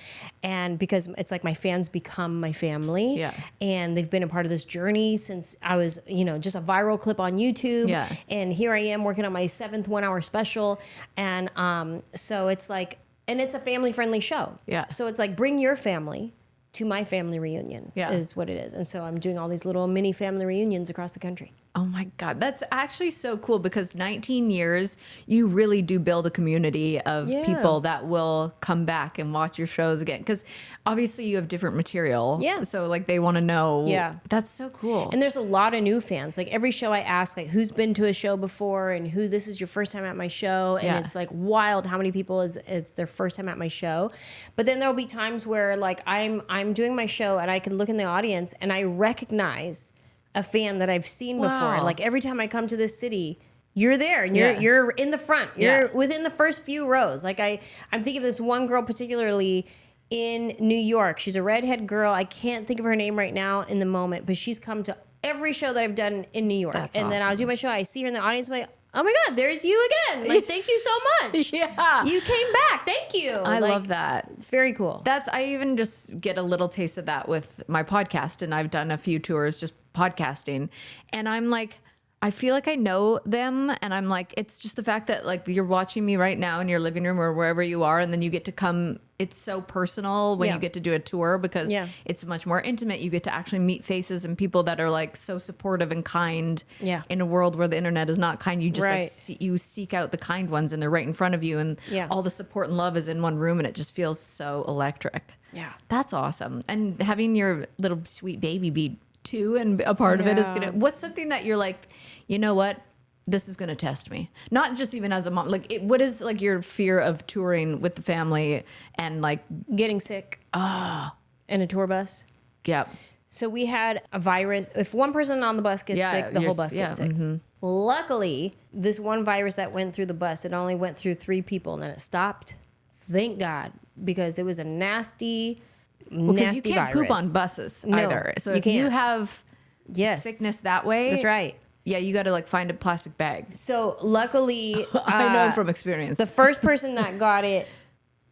And because it's like my fans become my family. Yeah. And they've been a part of this journey since I was, just a viral clip on YouTube. Yeah. And here I am working on my 7th 1-hour special. And so it's like, and it's a family friendly show. Yeah. So it's like, bring your family to my family reunion is what it is. And so I'm doing all these little mini family reunions across the country. Oh my God, that's actually so cool because 19 years, you really do build a community of people that will come back and watch your shows again. Because obviously you have different material. Yeah. So like they want to know. Yeah. That's so cool. And there's a lot of new fans. Like every show I ask, like who's been to a show before and who this is your first time at my show. And it's like wild how many people it's their first time at my show. But then there'll be times where like I'm doing my show and I can look in the audience and I recognize a fan that I've seen before. Like every time I come to this city, you're there and you're in the front. You're within the first few rows. Like I'm thinking of this one girl particularly in New York. She's a redhead girl. I can't think of her name right now in the moment, but she's come to every show that I've done in New York. That's and then I'll awesome. do my show. I see her in the audience. I'm like, oh my God, there's you again. Like, thank you so much. Yeah. You came back. Thank you. I love that. It's very cool. I even just get a little taste of that with my podcast, and I've done a few tours just podcasting, and I'm like, I feel like I know them, and I'm like, it's just the fact that like you're watching me right now in your living room or wherever you are, and then you get to come. It's so personal when you get to do a tour because it's much more intimate. You get to actually meet faces and people that are like so supportive and kind. Yeah. In a world where the internet is not kind, you just you seek out the kind ones, and they're right in front of you, and all the support and love is in one room, and it just feels so electric. Yeah. That's awesome. And having your little sweet baby be too and a part of it is gonna. What's something that you're like, you know what? This is going to test me. Not just even as a mom. Like, what is like your fear of touring with the family and like Getting sick. In a tour bus. Yeah. So we had a virus. If one person on the bus gets sick, the whole bus gets sick. Mm-hmm. Luckily, this one virus that went through the bus, it only went through 3 people and then it stopped. Thank God, because it was a nasty because you can't virus. poop on buses either. So if can't. you have sickness that way, that's right. Yeah, you got to like find a plastic bag. So luckily, I know from experience. The first person that got it,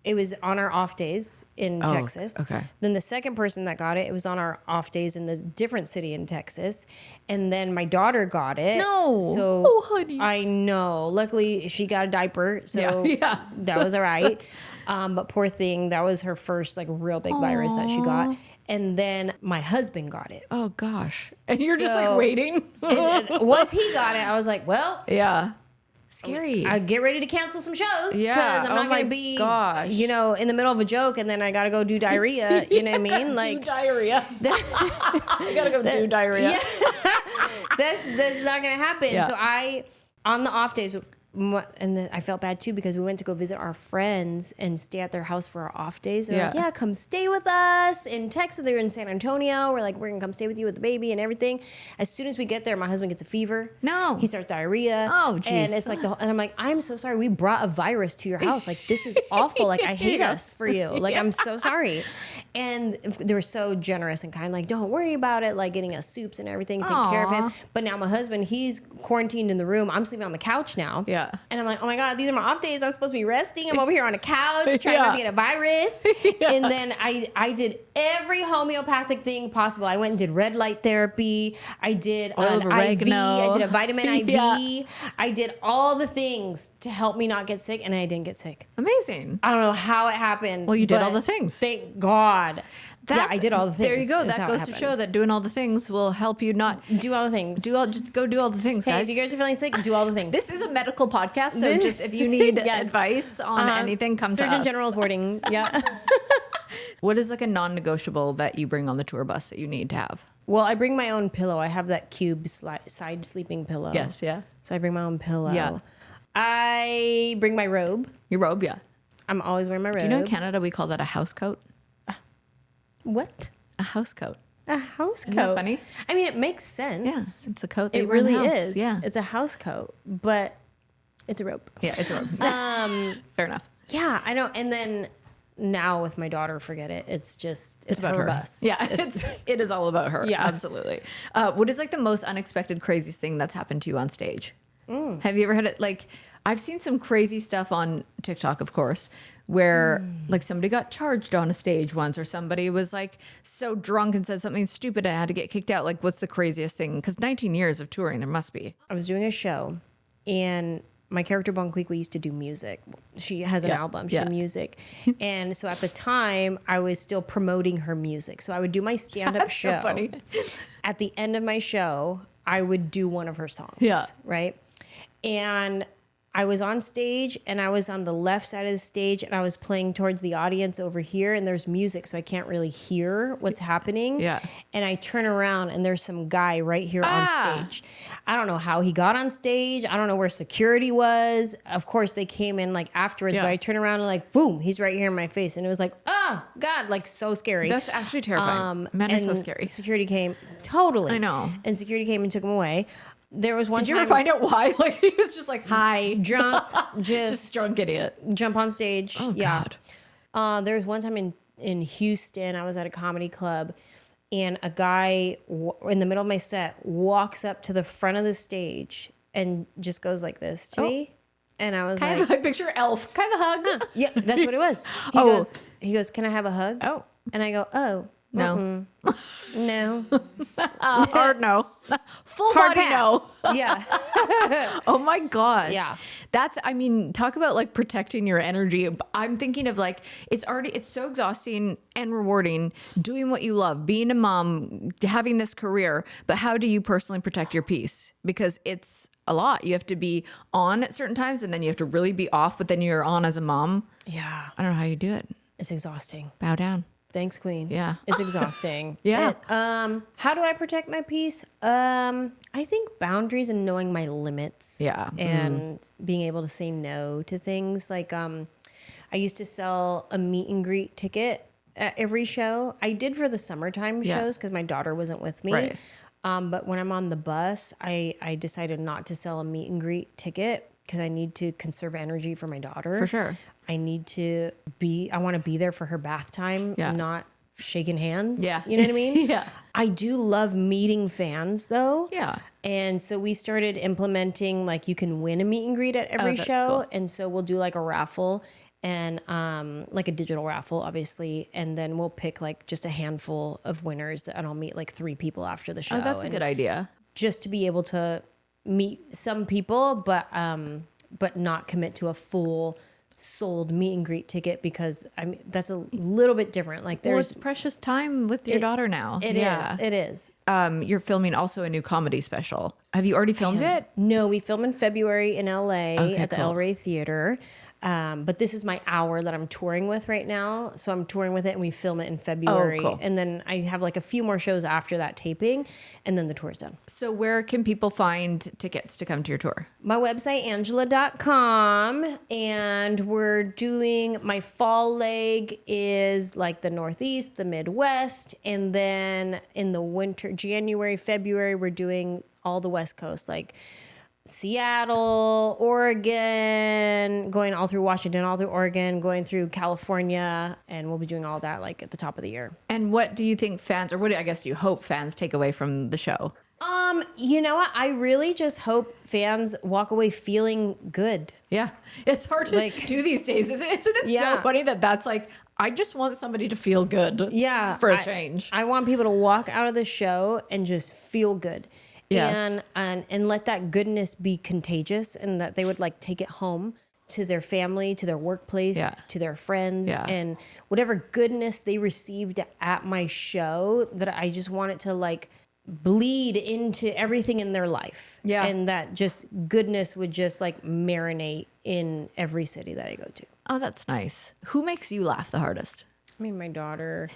it was on our off days in Texas. Okay. Then the second person that got it, it was on our off days in the different city in Texas. And then my daughter got it. No. So honey. I know. Luckily, she got a diaper, so that was all right. But poor thing, that was her first like real big virus that she got. And then my husband got it. Oh gosh. And you're just like waiting. And once he got it, I was like, well, yeah. Scary. I get ready to cancel some shows because Yeah. I'm not going to be, you know, in the middle of a joke and then I got to go do diarrhea. You know what I mean? Like do diarrhea. I gotta go do diarrhea. Yeah. That's not going to happen. Yeah. So on the off days, I felt bad too because we went to go visit our friends and stay at their house for our off days. They're like, yeah, come stay with us in Texas. They're in San Antonio. We're like, we're gonna come stay with you with the baby and everything. As soon as we get there, my husband gets a fever. No. He starts diarrhea. Oh, jeez. And it's like, and I'm like, I'm so sorry. We brought a virus to your house. Like, this is awful. Like, I hate us for you. Like, I'm so sorry. And they were so generous and kind. Like, don't worry about it. Like, getting us soups and everything, take care of him. But now my husband, he's quarantined in the room. I'm sleeping on the couch now. Yeah. And I'm like, oh my God, these are my off days. I'm supposed to be resting. I'm over here on a couch trying not to get a virus. And then I did every homeopathic thing possible. I went and did red light therapy. I did an IV. I did a vitamin IV. I did all the things to help me not get sick. And I didn't get sick. Amazing. I don't know how it happened. Well, you did all the things. Thank God. I did all the things. There you go. That goes to show that doing all the things will help you not do all the things. Just go do all the things, guys. Hey, if you guys are feeling sick, do all the things. This is a medical podcast, so just if you need advice on anything, come to us. Surgeon General's wording. Yeah. What is like a non-negotiable that you bring on the tour bus that you need to have? Well, I bring my own pillow. I have that cube side sleeping pillow. Yes, yeah. So I bring my own pillow. Yeah. I bring my robe. Your robe, yeah. I'm always wearing my robe. Do you know in Canada we call that a house coat? What? A house coat. A house coat. Isn't that funny? I mean, it makes sense. Yeah, it's a coat. That It you wear in the really house. is. Yeah, It's a house coat, but it's a robe. yeah, it's a robe. Fair enough. Yeah, I know. And then now with my daughter, forget it. It's about her her bus. Yeah, it is all about her. Yeah. Absolutely. What is like the most unexpected, craziest thing that's happened to you on stage? Have you ever had it? Like, I've seen some crazy stuff on TikTok, of course, where like somebody got charged on a stage once, or somebody was like so drunk and said something stupid and had to get kicked out. Like, what's the craziest thing? Because 19 years of touring, there must be. I was doing a show, and my character Bon Qui Qui used to do music. She has an album. She did music. And so at the time, I was still promoting her music. So I would do my stand-up show. So funny. At the end of my show, I would do one of her songs. Yeah. Right? And I was on stage, and I was on the left side of the stage, and I was playing towards the audience over here, and there's music, so I can't really hear what's happening. Yeah. And I turn around, and there's some guy right here on stage. I don't know how he got on stage. I don't know where security was. Of course, they came in like afterwards, but I turn around and like, boom, he's right here in my face. And it was like, oh, God, like so scary. That's actually terrifying. Man, it's so scary. Security came, totally. I know. And security came and took him away. There was one Did time. you ever find out why? Like, he was just like, hi. Drunk, Just drunk idiot. jump on stage. Oh, yeah. God. There was one time in Houston, I was at a comedy club, and a guy in the middle of my set walks up to the front of the stage and just goes like this to me. And I was like, I picture Elf. Kind of hug. yeah, that's what it was. He goes, can I have a hug? Oh. And I go, oh. No. No. Hard no. Full Hard body pass. no. Yeah. Oh my gosh. Yeah. That's, I mean, talk about like protecting your energy. I'm thinking of like, it's so exhausting and rewarding doing what you love, being a mom, having this career. But how do you personally protect your peace? Because it's a lot. You have to be on at certain times, and then you have to really be off, but then you're on as a mom. Yeah. I don't know how you do it. It's exhausting. Bow down. Thanks, Queen. Yeah. It's exhausting. Yeah. How do I protect my peace? I think boundaries and knowing my limits. Yeah. And being able to say no to things. Like, I used to sell a meet and greet ticket at every show. I did for the summertime shows because my daughter wasn't with me. Right. But when I'm on the bus, I decided not to sell a meet and greet ticket because I need to conserve energy for my daughter. For sure. I want to be there for her bath time, not shaking hands. Yeah. You know what I mean? Yeah. I do love meeting fans though. Yeah. And so we started implementing like you can win a meet and greet at every show. Cool. And so we'll do like a raffle and like a digital raffle, obviously. And then we'll pick like just a handful of winners and I'll meet like 3 people after the show. Oh, that's a good idea. Just to be able to meet some people, but not commit to a full sold meet and greet ticket because I mean that's a little bit different. Like there's it's precious time with your daughter now. It is. you're filming also a new comedy special. Have you already filmed it? No, we film in February in LA at the cool. El Rey Theater. But this is my hour that I'm touring with right now. So I'm touring with it and we film it in February. Cool. And then I have like a few more shows after that taping and then the tour's done. So where can people find tickets to come to your tour? My website, Anjelah.com. And we're doing, my fall leg is like the Northeast, the Midwest. And then in the winter, January, February, we're doing all the West Coast, like Seattle, Oregon, going all through Washington, all through Oregon, going through California, and we'll be doing all that like at the top of the year. And what do you think fans, or what I guess you hope fans take away from the show? You know what? I really just hope fans walk away feeling good. Yeah. It's hard to do these days. Isn't it so funny that's like, I just want somebody to feel good. Yeah. For a change. I want people to walk out of the show and just feel good. Yes. And let that goodness be contagious and that they would like take it home to their family, to their workplace, to their friends, and whatever goodness they received at my show, that I just want it to like bleed into everything in their life. Yeah. And that just goodness would just like marinate in every city that I go to. Oh, that's nice. Who makes you laugh the hardest? I mean, my daughter,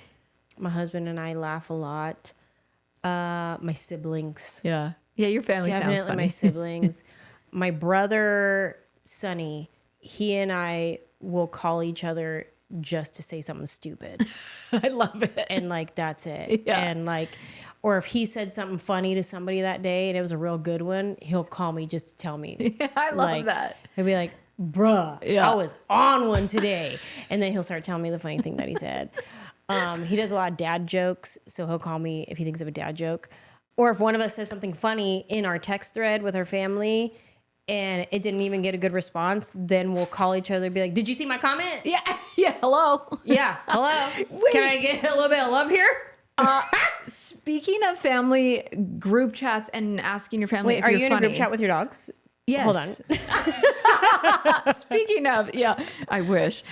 my husband and I laugh a lot. My siblings. Yeah. Yeah, your family Definitely sounds funny. my siblings. My brother, Sonny, he and I will call each other just to say something stupid. I love it. And like, that's it. Yeah. And like, or if he said something funny to somebody that day and it was a real good one, he'll call me just to tell me. Yeah, I love that. He'll be like, bruh, I was on one today. And then he'll start telling me the funny thing that he said. He does a lot of dad jokes, so he'll call me if he thinks of a dad joke. Or if one of us says something funny in our text thread with our family and it didn't even get a good response, then we'll call each other and be like, did you see my comment? Yeah. Yeah. Hello. Yeah. Hello. Can I get a little bit of love here? Speaking of family group chats and asking your family if are you're you in funny. a group chat with your dogs? Yes. Hold on. Speaking of, I wish.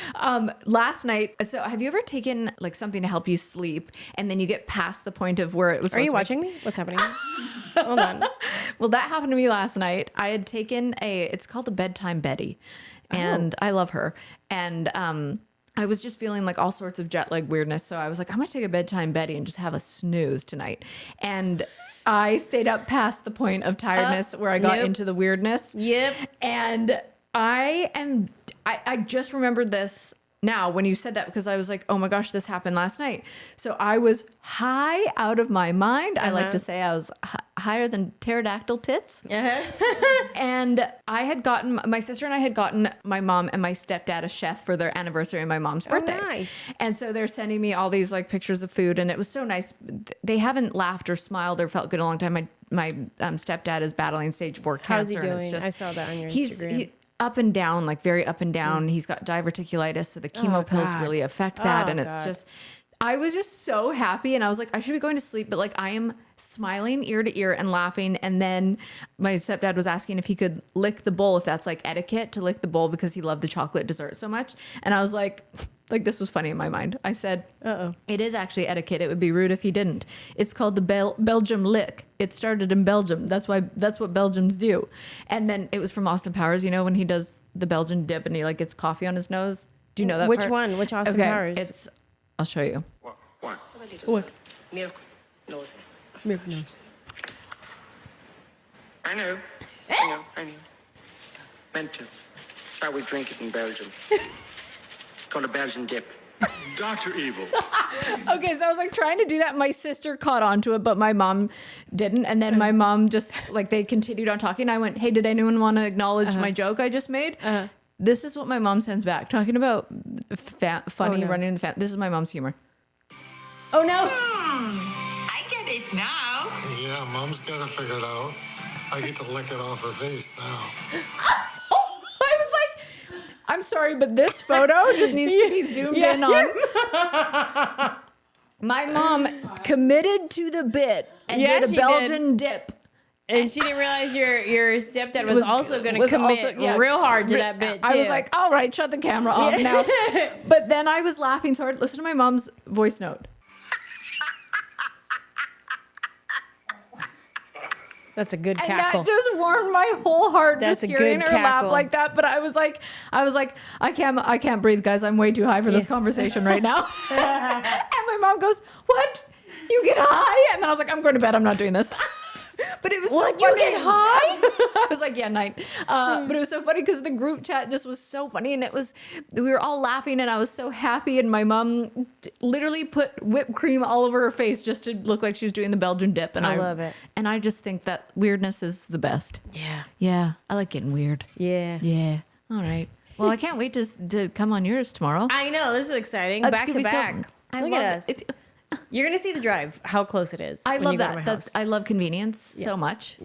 Last night, so have you ever taken like something to help you sleep and then you get past the point of where it was? Are you watching me? What's happening? Hold on. Well, that happened to me last night. I had taken it's called a bedtime Betty, and I love her. And I was just feeling like all sorts of jet lag weirdness. So I was like, I'm going to take a bedtime Betty and just have a snooze tonight. And I stayed up past the point of tiredness where I got into the weirdness. Yep. And I just remembered this now when you said that, because I was like, oh my gosh, this happened last night. So I was high out of my mind. I like to say I was higher than pterodactyl tits. And I had gotten, my sister and I had gotten my mom and my stepdad a chef for their anniversary and my mom's birthday. Oh, nice. And so they're sending me all these like pictures of food, and it was so nice. They haven't laughed or smiled or felt good in a long time. My stepdad is battling stage 4 cancer. How's he doing? And it's just, I saw that on your Instagram. Up and down, like very up and down. He's got diverticulitis, so the chemo pills really affect that. And it's just, I was just so happy, and I was like, I should be going to sleep, but like I am smiling ear to ear and laughing. And then my stepdad was asking if he could lick the bowl, if that's like etiquette to lick the bowl, because he loved the chocolate dessert so much. And I was like this was funny in my mind. I said, it is actually etiquette. It would be rude if he didn't. It's called the Belgium lick. It started in Belgium. That's what Belgians do. And then it was from Austin Powers, when he does the Belgian dip and he like gets coffee on his nose. Do you know that Which part? one? Which Austin Powers? I'll show you. What? Milk nose. Milk nose. I know. I know. Meant to. That's how we drink it in Belgium. Called a Belgian dip. Dr. Evil. Okay, so I was like trying to do that. My sister caught on to it, but my mom didn't. And then my mom just like, they continued on talking. I went, hey, did anyone want to acknowledge my joke I just made? This is what my mom sends back. Talking about funny running in the family. This is my mom's humor. Oh, no. I get it now. Yeah, Mom's got to figure it out. I get to lick it off her face now. I was like, I'm sorry, but this photo just needs to be zoomed in on. My mom committed to the bit and did a Belgian dip. And she didn't realize your stepdad was also going to commit real hard to that bit, too. I was like, all right, shut the camera off now. But then I was laughing so hard. Listen to my mom's voice note. That's a good And cackle. that just warmed my whole heart. That's just a hearing good her laugh cackle. like that. But I was like, I can't breathe, guys. I'm way too high for this conversation right now. And my mom goes, "What? You get high?" And then I was like, "I'm going to bed. I'm not doing this." But it was What, so you funny. get high? I was like, yeah, night. But it was so funny because the group chat just was so funny, and we were all laughing, and I was so happy. And my mom literally put whipped cream all over her face just to look like she was doing the Belgian dip. And I love it. And I just think that weirdness is the best. Yeah. Yeah, I like getting weird. Yeah. Yeah. All right. Well, I can't wait to come on yours tomorrow. I know. This is exciting. It's Back gonna to be so- back. I Look love at us. it. You're going to see the drive, how close it is. I when love you go to that. my house. I love convenience so much.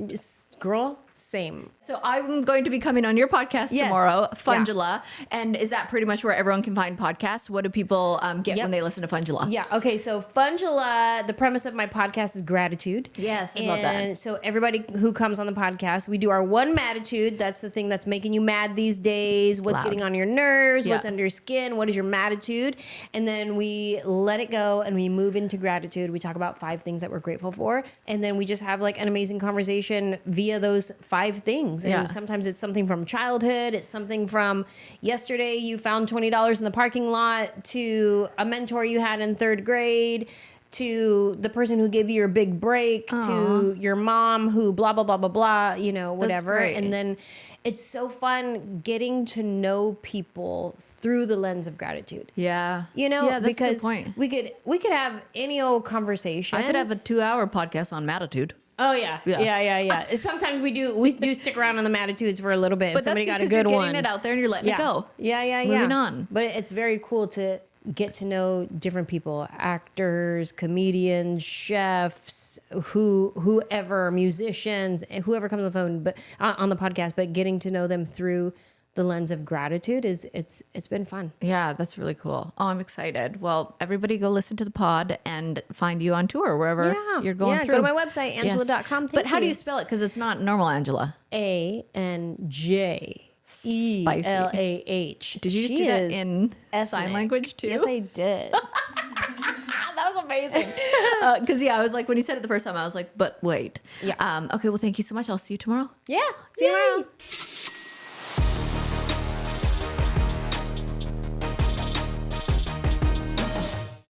Girl, same. So I'm going to be coming on your podcast Yes. tomorrow, Yeah. Fungela. And is that pretty much where everyone can find podcasts? What do people get when they listen to Fungela? Yeah. Okay. So Fungela, the premise of my podcast is gratitude. Yes, I love that. And so everybody who comes on the podcast, we do our one MADtitude. That's the thing that's making you mad these days. What's Loud. getting on your nerves? Yeah. What's under your skin? What is your MADtitude? And then we let it go and we move into gratitude. We talk about 5 things that we're grateful for. And then we just have like an amazing conversation via those 5 things. And Yeah. sometimes it's something from childhood. It's something from yesterday you found $20 in the parking lot, to a mentor you had in 3rd grade, to the person who gave you your big break, to your mom who blah, blah, blah, blah, blah, you know, whatever. great. And then it's so fun getting to know people through the lens of gratitude. Yeah. You know, yeah, that's because a good point. we could have any old conversation. I could have a 2-hour podcast on Matitude. Oh yeah. Yeah. Yeah. Sometimes we do stick around on the Matitudes for a little bit. If But that's somebody got a because good you're one. getting it out there and you're letting it go. Yeah. Moving on. But it's very cool to get to know different people, actors, comedians, chefs, whoever, musicians, whoever comes on the phone, but on the podcast, but getting to know them through the lens of gratitude it's been fun. Yeah, that's really cool. Oh, I'm excited. Well, everybody go listen to the pod and find you on tour wherever you're going through. Go to my website, Anjelah.com. Yes. But how do you spell it? Because it's not normal Angela. ANJELAH. Did you just do that in sign language too? Yes, I did. That was amazing. Because I was like, when you said it the first time, I was like, but wait. Yeah. Okay, well, thank you so much. I'll see you tomorrow. Yeah. See you tomorrow.